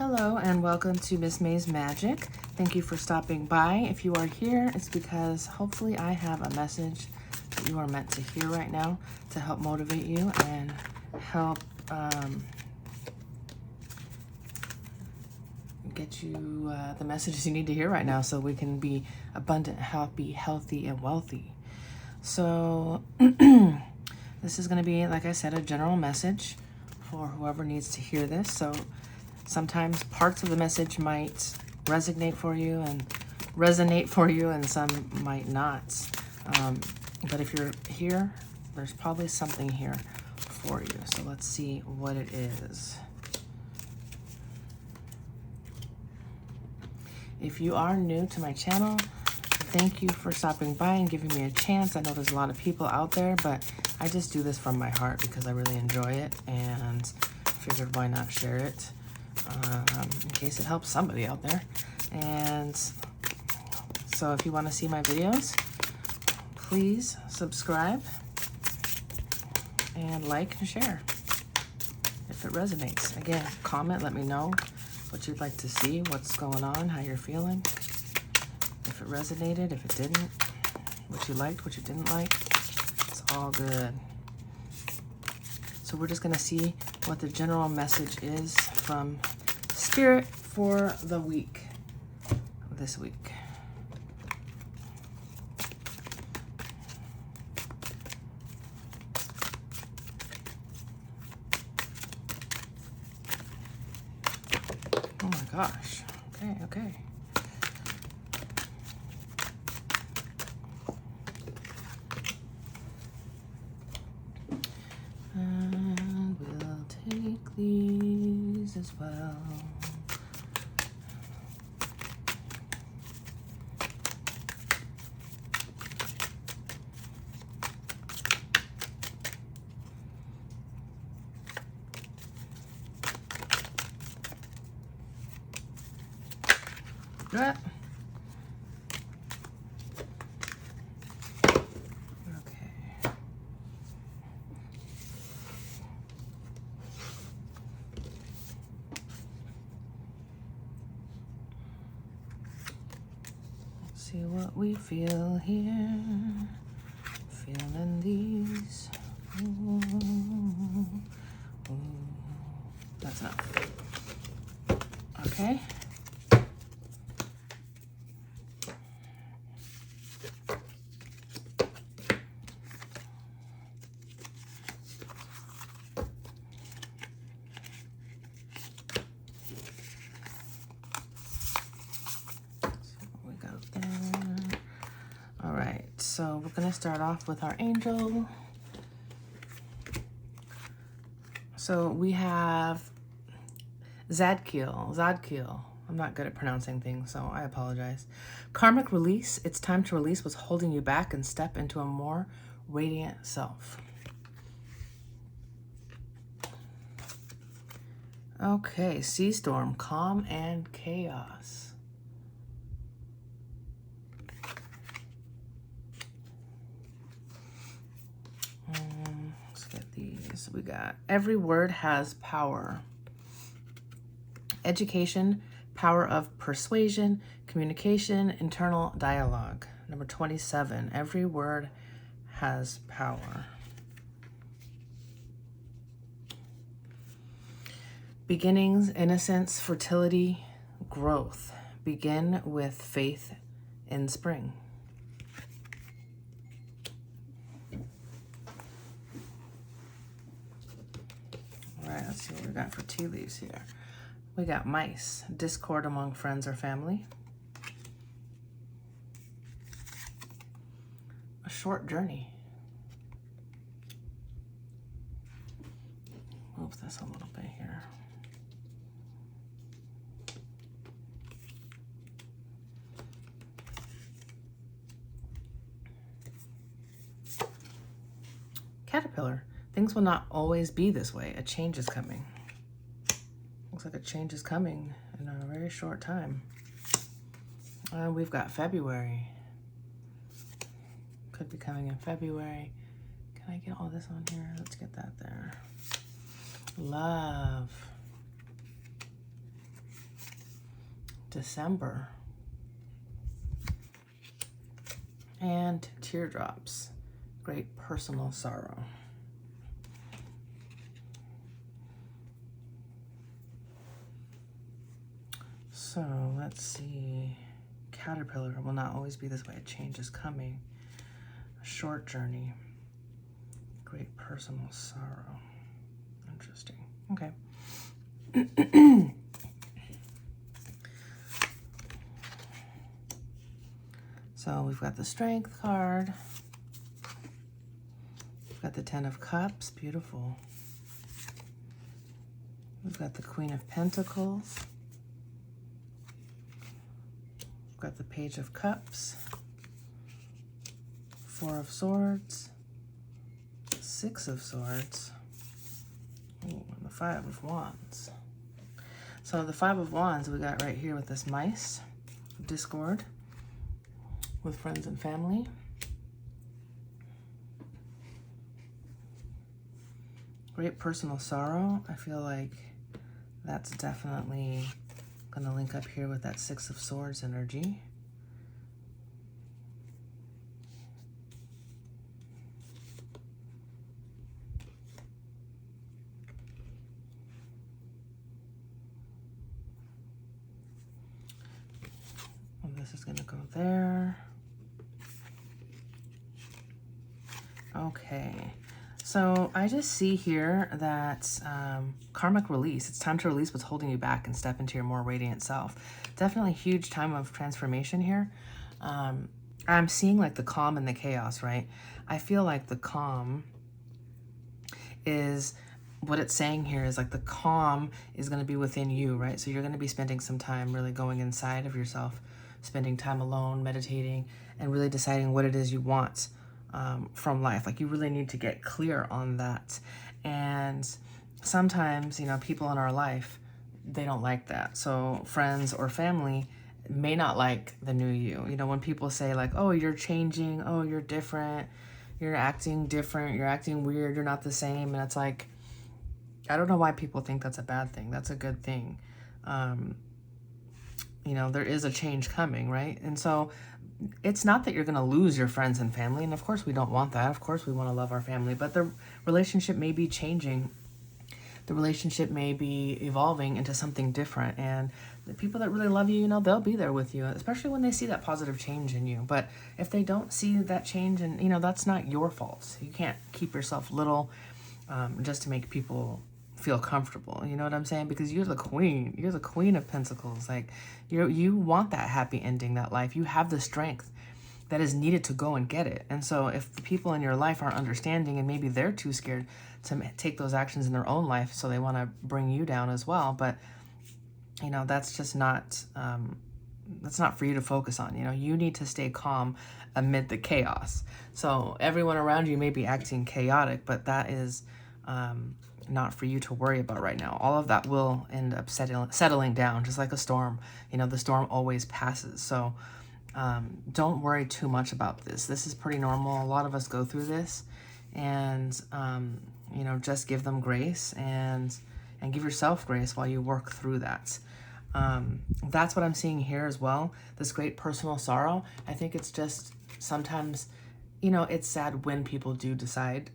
Hello and welcome to Miss May's Magic. Thank you for stopping by. If you are here, it's because hopefully I have a message that you are meant to hear right now to help motivate you and help get you the messages you need to hear right now so we can be abundant, happy, healthy, and wealthy. So this is going to be, like I said, a general message for whoever needs to hear this. So sometimes parts of the message might resonate for you and resonate for you, and some might not. But if you're here, there's probably something here for you. So let's see what it is. If you are new to my channel, thank you for stopping by and giving me a chance. I know there's a lot of people out there, but I just do this from my heart because I really enjoy it and figured why not share it in case it helps somebody out there. And so if you want to see my videos, please subscribe and like and share if it resonates. Again, comment, let me know what you'd like to see, what's going on, how you're feeling, if it resonated, if it didn't, what you liked, what you didn't like. It's all good. So we're just going to see what the general message is from Spirit for the week, this week. Oh my gosh. Okay. And we'll take these as well. Yeah. Okay. Let's see what we feel here. Feeling these. Ooh. Ooh. That's enough. Okay. All right, so we're gonna start off with our angel. So we have Zadkiel. I'm not good at pronouncing things, so I apologize. Karmic release. It's time to release what's holding you back and step into a more radiant self. Okay, Sea Storm, calm and chaos. Let's get these. We got every word has power. Education, power of persuasion, communication, internal dialogue. Number 27, every word has power. Beginnings, innocence, fertility, growth. Begin with faith in spring. All right, let's see what we got for tea leaves here. We got mice, discord among friends or family. A short journey. Move this a little bit here. Caterpillar. Things will not always be this way. A change is coming. Looks like a change is coming in a very short time. We've got February. Could be coming in February. Can I get all this on here? Let's get that there. Love. December. And teardrops. Great personal sorrow. So let's see. Caterpillar will not always be this way. A change is coming. A short journey. Great personal sorrow. Interesting. Okay. So we've got the Strength card. We've got the Ten of Cups. Beautiful. We've got the Queen of Pentacles. We've got the Page of Cups. Four of Swords. Six of Swords. Ooh, and the Five of Wands. So the Five of Wands we got right here with this mice. Discord. With friends and family. Great personal sorrow. I feel like that's definitely going to link up here with that Six of Swords energy. And this is going to go there. Okay, so I just see here that karmic release. It's time to release what's holding you back and step into your more radiant self. Definitely a huge time of transformation here. I'm seeing like the calm and the chaos, right? I feel like the calm is, what it's saying here is like the calm is going to be within you, right? So you're going to be spending some time really going inside of yourself, spending time alone, meditating, and really deciding what it is you want from life. Like you really need to get clear on that. And sometimes, you know, people in our life, they don't like that. So friends or family may not like the new you. You know, when people say like, oh, you're changing, oh, you're different, you're acting different, you're acting weird, you're not the same. And it's like, I don't know why people think that's a bad thing. That's a good thing. You know, there is a change coming, right? And so it's not that you're going to lose your friends and family. And of course we don't want that. Of course we want to love our family, but the relationship may be changing. The relationship may be evolving into something different. And the people that really love you, you know, they'll be there with you, especially when they see that positive change in you. But if they don't see that change, and, you know, that's not your fault. You can't keep yourself little just to make people feel comfortable. You know what I'm saying? Because you're the queen. You're the Queen of Pentacles. Like you want that happy ending, that life. You have the strength that is needed to go and get it. And so if the people in your life aren't understanding, and maybe they're too scared to take those actions in their own life, so they want to bring you down as well. But, you know, that's just not, that's not for you to focus on. You know, you need to stay calm amid the chaos. So everyone around you may be acting chaotic, but that is not for you to worry about right now. All of that will end up settling down, just like a storm. You know, the storm always passes. So don't worry too much about this. This is pretty normal. A lot of us go through this, and you know, just give them grace and give yourself grace while you work through that. That's what I'm seeing here as well. This great personal sorrow. I think it's just sometimes, you know, it's sad when people do decide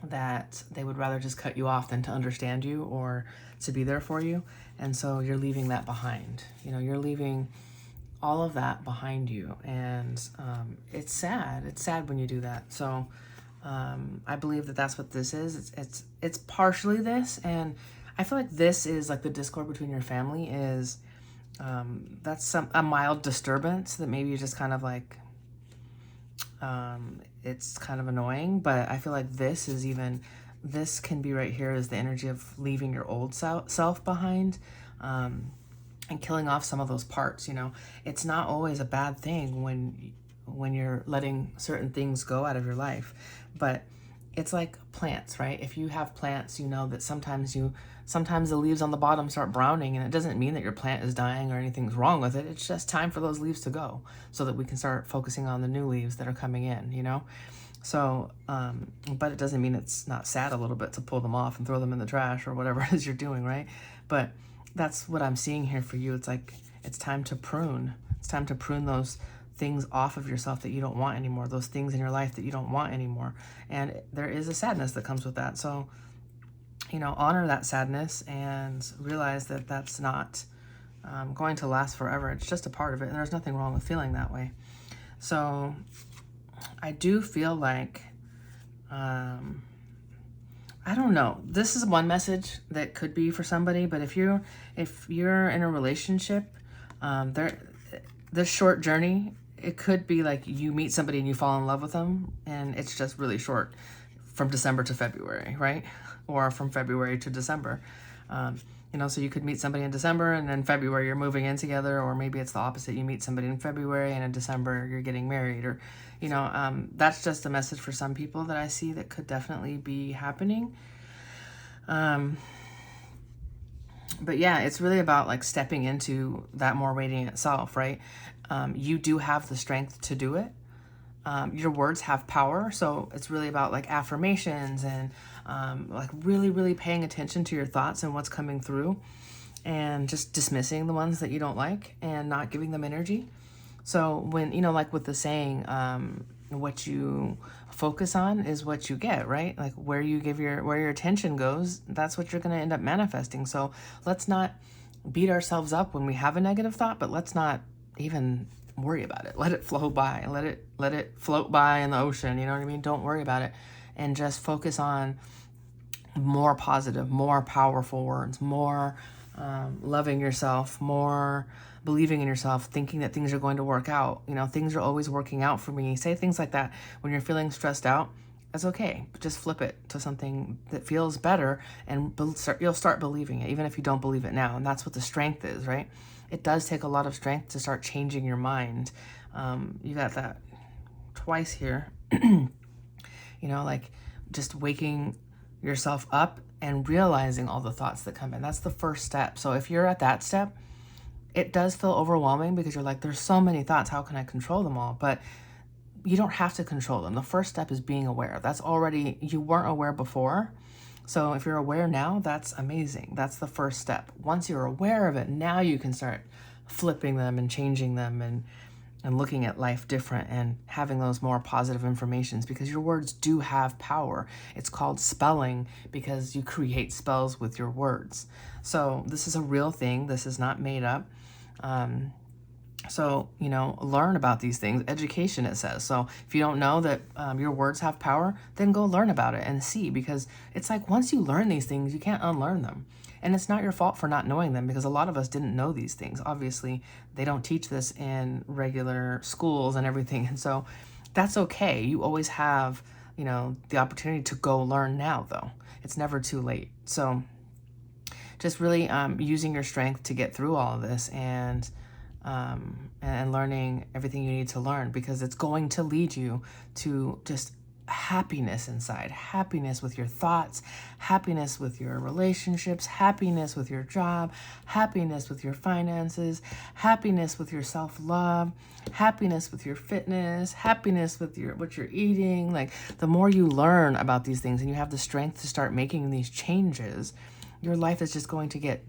that they would rather just cut you off than to understand you or to be there for you. And so you're leaving that behind. You know, you're leaving all of that behind you. And it's sad. It's sad when you do that. So I believe that that's what this is. It's partially this. And I feel like this is like the discord between your family is, that's a mild disturbance that maybe you just kind of like, it's kind of annoying, but I feel like this can be right here is the energy of leaving your old self behind, and killing off some of those parts. You know, it's not always a bad thing when you're letting certain things go out of your life, but it's like plants, right? If you have plants, you know that sometimes the leaves on the bottom start browning, and it doesn't mean that your plant is dying or anything's wrong with it. It's just time for those leaves to go so that we can start focusing on the new leaves that are coming in, you know? So, but it doesn't mean it's not sad a little bit to pull them off and throw them in the trash or whatever it is you're doing, right? But that's what I'm seeing here for you. It's like, It's time to prune. It's time to prune those things off of yourself that you don't want anymore, those things in your life that you don't want anymore. And there is a sadness that comes with that. So, you know, honor that sadness and realize that that's not going to last forever. It's just a part of it, and there's nothing wrong with feeling that way. So I do feel like, I don't know, this is one message that could be for somebody, but if you're in a relationship, this short journey, it could be like you meet somebody and you fall in love with them, and it's just really short, from December to February, right? Or from February to December. You know, so you could meet somebody in December and in February you're moving in together, or maybe it's the opposite. You meet somebody in February and in December you're getting married, or, you know, that's just a message for some people that I see that could definitely be happening. But yeah, it's really about like stepping into that more radiant self, right? You do have the strength to do it. Your words have power. So it's really about like affirmations and like really, really paying attention to your thoughts and what's coming through, and just dismissing the ones that you don't like and not giving them energy. So when, you know, like with the saying, what you focus on is what you get, right? Like where your attention goes, that's what you're going to end up manifesting. So let's not beat ourselves up when we have a negative thought, but let's not even worry about it. Let it flow by. Let it float by in the ocean. You know what I mean? Don't worry about it, and just focus on more positive, more powerful words, more loving yourself, more believing in yourself, thinking that things are going to work out. You know, things are always working out for me. Say things like that when you're feeling stressed out. That's okay. Just flip it to something that feels better, and you'll start believing it, even if you don't believe it now. And that's what the strength is, right? It does take a lot of strength to start changing your mind. You got that twice here. You know, like just waking yourself up and realizing all the thoughts that come in. That's the first step. So if you're at that step, it does feel overwhelming because you're like, there's so many thoughts. How can I control them all? But you don't have to control them. The first step is being aware. That's already, you weren't aware before. So if you're aware now, that's amazing. That's the first step. Once you're aware of it, now you can start flipping them and changing them and looking at life different and having those more positive informations, because your words do have power. It's called spelling because you create spells with your words. So this is a real thing. This is not made up. So, you know, learn about these things. Education, it says. So if you don't know that your words have power, then go learn about it and see, because it's like once you learn these things, you can't unlearn them. And it's not your fault for not knowing them, because a lot of us didn't know these things. Obviously, they don't teach this in regular schools and everything. And so that's okay. You always have, you know, the opportunity to go learn now, though. It's never too late. So just really using your strength to get through all of this and learning everything you need to learn, because it's going to lead you to just happiness inside, happiness with your thoughts, happiness with your relationships, happiness with your job, happiness with your finances, happiness with your self-love, happiness with your fitness, happiness with what you're eating. Like the more you learn about these things and you have the strength to start making these changes, your life is just going to get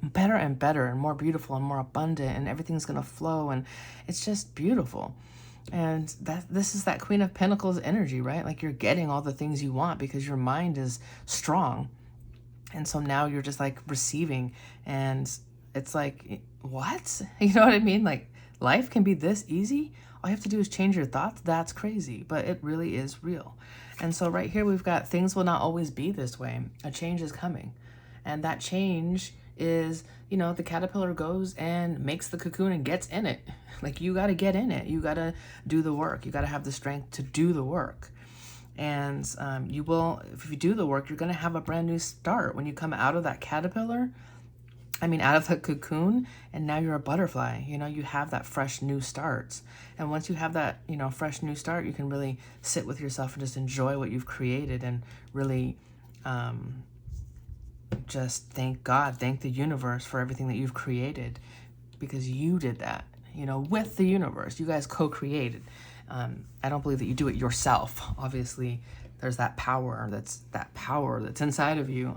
better and better and more beautiful and more abundant, and everything's going to flow, and it's just beautiful. And this is that Queen of Pentacles energy, right? Like you're getting all the things you want because your mind is strong. And so now you're just like receiving, and it's like, what? You know what I mean? Like life can be this easy. All you have to do is change your thoughts. That's crazy, but it really is real. And so right here, we've got things will not always be this way. A change is coming. And that change is, you know, the caterpillar goes and makes the cocoon and gets in it. Like you got to get in it. You got to do the work. You got to have the strength to do the work. And you will, if you do the work, you're going to have a brand new start when you come out of that caterpillar. I mean, out of the cocoon, and now you're a butterfly. You know, you have that fresh new starts. And once you have that, you know, fresh new start, you can really sit with yourself and just enjoy what you've created, and really just thank God, thank the universe for everything that you've created, because you did that, you know, with the universe. You guys co-created. I don't believe that you do it yourself. Obviously, there's that power that's inside of you.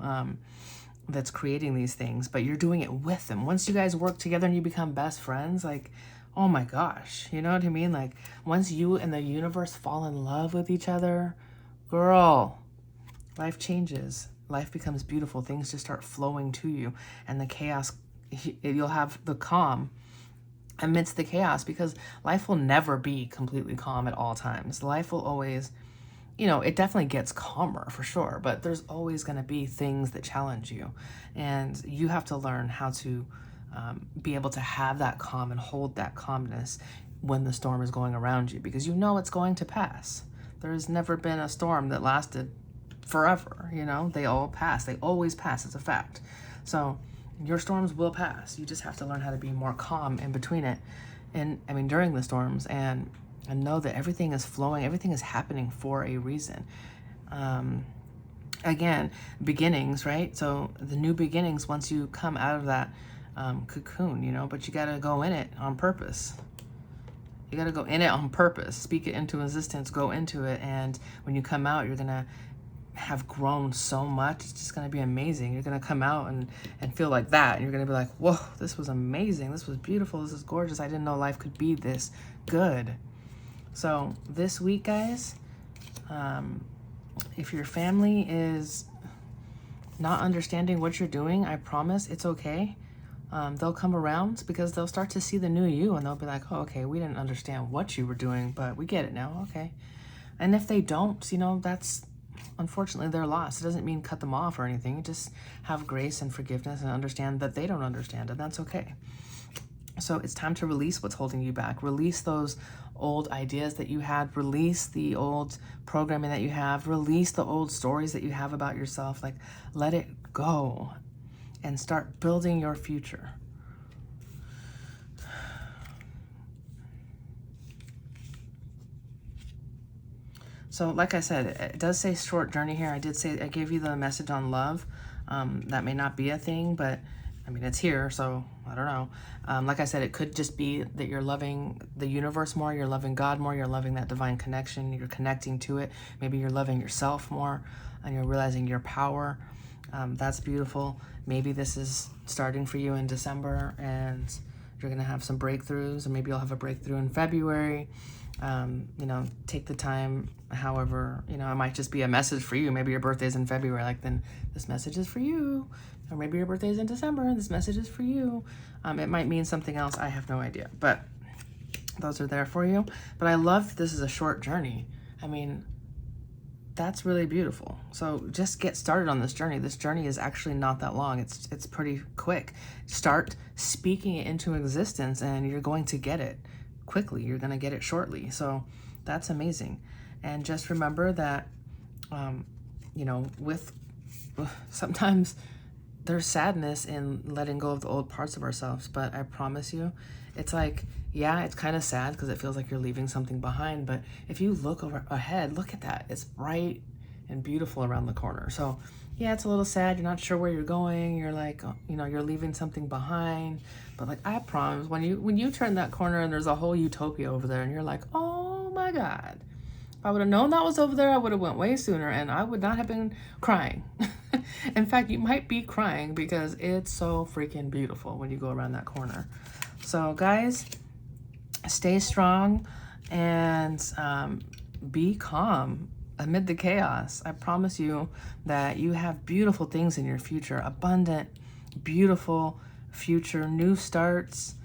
that's creating these things, but you're doing it with them. Once you guys work together and you become best friends, like, oh my gosh, you know what I mean? Like, once you and the universe fall in love with each other, girl, life changes. Life becomes beautiful. Things just start flowing to you, and the chaos, you'll have the calm amidst the chaos, because life will never be completely calm at all times. Life will always, you know, it definitely gets calmer for sure, but there's always going to be things that challenge you, and you have to learn how to be able to have that calm and hold that calmness when the storm is going around you, because you know it's going to pass. There's never been a storm that lasted forever, you know, they all pass. They always pass. It's a fact. So your storms will pass. You just have to learn how to be more calm in between it. And I mean, during the storms, and know that everything is flowing, everything is happening for a reason. Again, beginnings, right? So the new beginnings, once you come out of that cocoon, you know, but you got to go in it on purpose. You got to go in it on purpose, speak it into existence, go into it. And when you come out, you're going to have grown so much. It's just going to be amazing. You're going to come out and feel like that. And you're going to be like, whoa, this was amazing. This was beautiful. This is gorgeous. I didn't know life could be this good. So this week, guys, if your family is not understanding what you're doing, I promise it's okay. They'll come around, because they'll start to see the new you, and they'll be like, oh, okay, we didn't understand what you were doing, but we get it now. Okay. And if they don't, you know, that's unfortunately their loss. It doesn't mean cut them off or anything. You just have grace and forgiveness and understand that they don't understand, and that's okay. So it's time to release what's holding you back. Release those old ideas that you had. Release the old programming that you have. Release the old stories that you have about yourself. Like, let it go and start building your future. So like I said, it does say short journey here. I did say, I gave you the message on love. That may not be a thing, but I mean, it's here, so I don't know. Like I said, it could just be that you're loving the universe more, you're loving God more, you're loving that divine connection, you're connecting to it. Maybe you're loving yourself more, and you're realizing your power. That's beautiful. Maybe this is starting for you in December, and you're gonna have some breakthroughs, and maybe you'll have a breakthrough in February. You know, take the time, however, you know, it might just be a message for you. Maybe your birthday's in February, like, then this message is for you. Or maybe your birthday's in December, this message is for you. It might mean something else. I have no idea, but those are there for you. But I love that this is a short journey. I mean, that's really beautiful. So just get started on this journey. This journey is actually not that long. It's pretty quick. Start speaking it into existence, and you're going to get it quickly. You're going to get it shortly. So that's amazing. And just remember that, you know, sometimes there's sadness in letting go of the old parts of ourselves, but I promise you, it's like, yeah, it's kind of sad because it feels like you're leaving something behind, but if you look ahead, look at that. It's bright and beautiful around the corner. So yeah, it's a little sad. You're not sure where you're going. You're like, you know, you're leaving something behind, but like, I promise, when you turn that corner and there's a whole utopia over there, and you're like, oh my God, if I would have known that was over there, I would have went way sooner, and I would not have been crying. In fact, you might be crying because it's so freaking beautiful when you go around that corner. So guys, stay strong and be calm amid the chaos. I promise you that you have beautiful things in your future, abundant, beautiful future, new starts,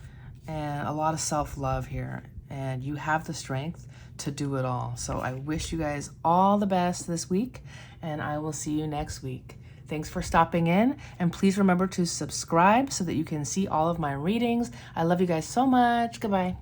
and a lot of self-love here. And you have the strength to do it all. So I wish you guys all the best this week, and I will see you next week. Thanks for stopping in, and please remember to subscribe so that you can see all of my readings. I love you guys so much. Goodbye.